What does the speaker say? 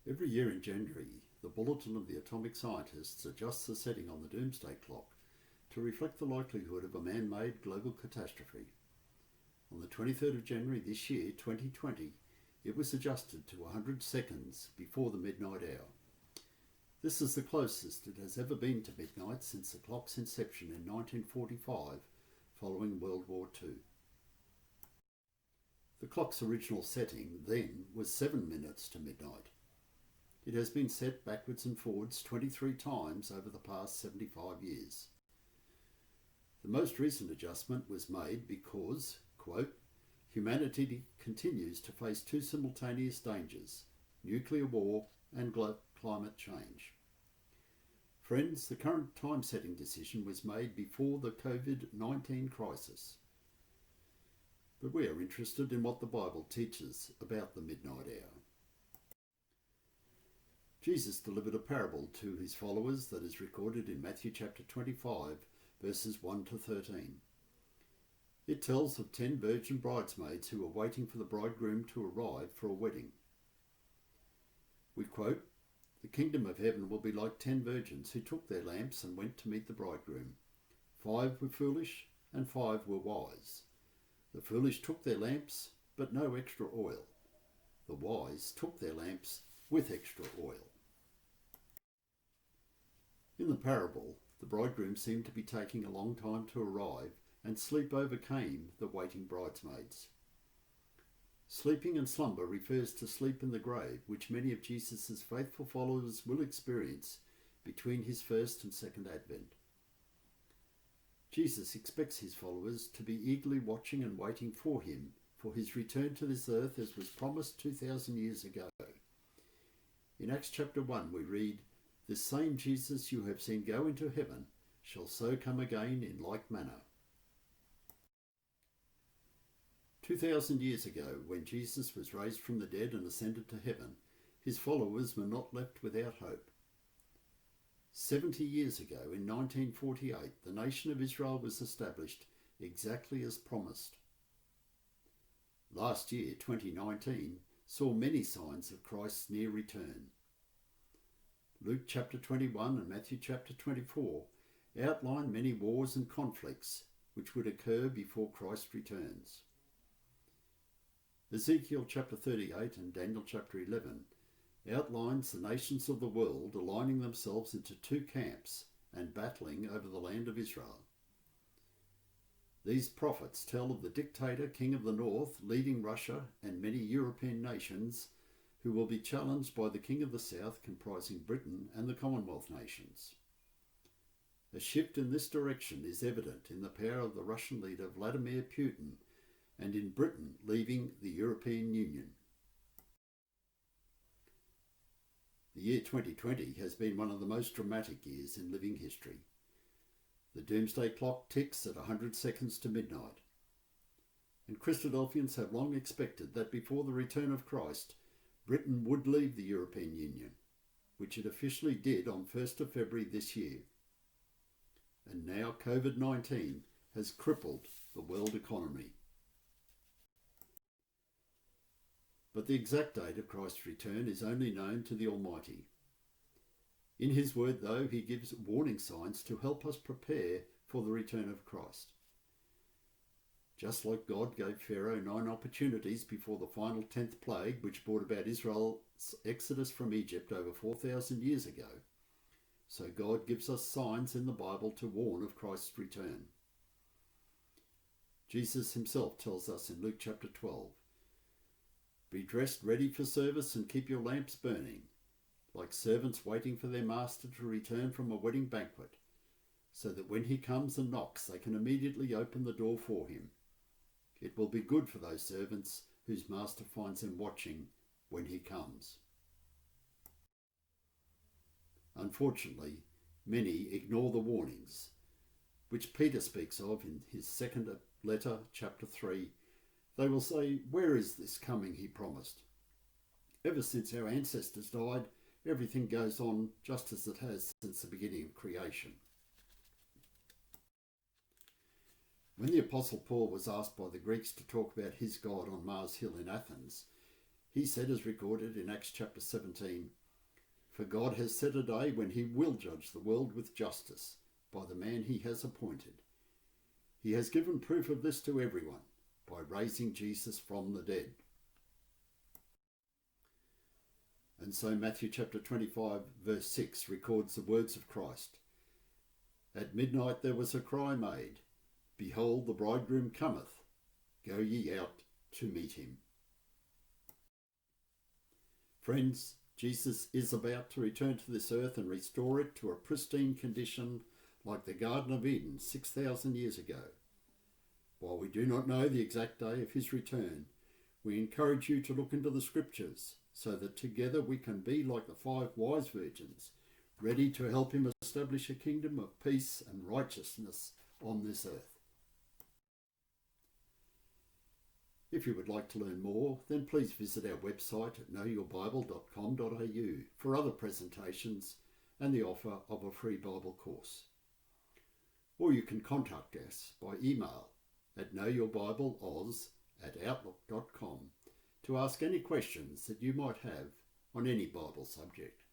Every year in January, the Bulletin of the Atomic Scientists adjusts the setting on the doomsday clock to reflect the likelihood of a man-made global catastrophe. On the 23rd of January this year, 2020, it was adjusted to 100 seconds before the midnight hour. This is the closest it has ever been to midnight since the clock's inception in 1945, following World War II. The clock's original setting then was 7 minutes to midnight. It has been set backwards and forwards 23 times over the past 75 years. The most recent adjustment was made because, quote, humanity continues to face two simultaneous dangers, nuclear war and climate change. Friends, the current time-setting decision was made before the COVID-19 crisis. But we are interested in what the Bible teaches about the midnight hour. Jesus delivered a parable to his followers that is recorded in Matthew chapter 25, verses 1 to 13. It tells of 10 virgin bridesmaids who were waiting for the bridegroom to arrive for a wedding. We quote, "The kingdom of heaven will be like 10 virgins who took their lamps and went to meet the bridegroom. 5 were foolish and 5 were wise. The foolish took their lamps, but no extra oil. The wise took their lamps with extra oil." In the parable, the bridegroom seemed to be taking a long time to arrive, and sleep overcame the waiting bridesmaids. Sleeping and slumber refers to sleep in the grave, which many of Jesus' faithful followers will experience between his first and second advent. Jesus expects his followers to be eagerly watching and waiting for him for his return to this earth as was promised 2,000 years ago. In Acts chapter 1 we read, "This same Jesus you have seen go into heaven shall so come again in like manner." 2,000 years ago, when Jesus was raised from the dead and ascended to heaven, his followers were not left without hope. 70 years ago, in 1948, the nation of Israel was established exactly as promised. Last year, 2019, saw many signs of Christ's near return. Luke chapter 21 and Matthew chapter 24 outline many wars and conflicts which would occur before Christ returns. Ezekiel chapter 38 and Daniel chapter 11 outlines the nations of the world aligning themselves into two camps and battling over the land of Israel. These prophets tell of the dictator, king of the north, leading Russia and many European nations who will be challenged by the king of the south, comprising Britain and the Commonwealth nations. A shift in this direction is evident in the power of the Russian leader Vladimir Putin and in Britain leaving the European Union. The year 2020 has been one of the most dramatic years in living history. The doomsday clock ticks at 100 seconds to midnight. And Christadelphians have long expected that before the return of Christ, Britain would leave the European Union, which it officially did on 1st of February this year. And now COVID-19 has crippled the world economy. But the exact date of Christ's return is only known to the Almighty. In his word, though, he gives warning signs to help us prepare for the return of Christ. Just like God gave Pharaoh 9 opportunities before the final 10th plague, which brought about Israel's exodus from Egypt over 4,000 years ago, so God gives us signs in the Bible to warn of Christ's return. Jesus himself tells us in Luke chapter 12, "Be dressed ready for service and keep your lamps burning, like servants waiting for their master to return from a wedding banquet, so that when he comes and knocks, they can immediately open the door for him. It will be good for those servants whose master finds them watching when he comes." Unfortunately, many ignore the warnings, which Peter speaks of in his second letter, chapter 3. They will say, "Where is this coming he promised? Ever since our ancestors died, everything goes on just as it has since the beginning of creation." When the Apostle Paul was asked by the Greeks to talk about his God on Mars Hill in Athens, he said, as recorded in Acts chapter 17, For God has set a day when he will judge the world with justice by the man he has appointed. He has given proof of this to everyone by raising Jesus from the dead. And so Matthew chapter 25 verse 6 records the words of Christ. At midnight there was a cry made, Behold, the bridegroom cometh, go ye out to meet him. Friends, Jesus is about to return to this earth and restore it to a pristine condition like the Garden of Eden 6,000 years ago. While we do not know the exact day of his return, we encourage you to look into the scriptures so that together we can be like the 5 wise virgins, ready to help him establish a kingdom of peace and righteousness on this earth. If you would like to learn more, then please visit our website at knowyourbible.com.au for other presentations and the offer of a free Bible course. Or you can contact us by email at knowyourBibleAus@outlook.com to ask any questions that you might have on any Bible subject.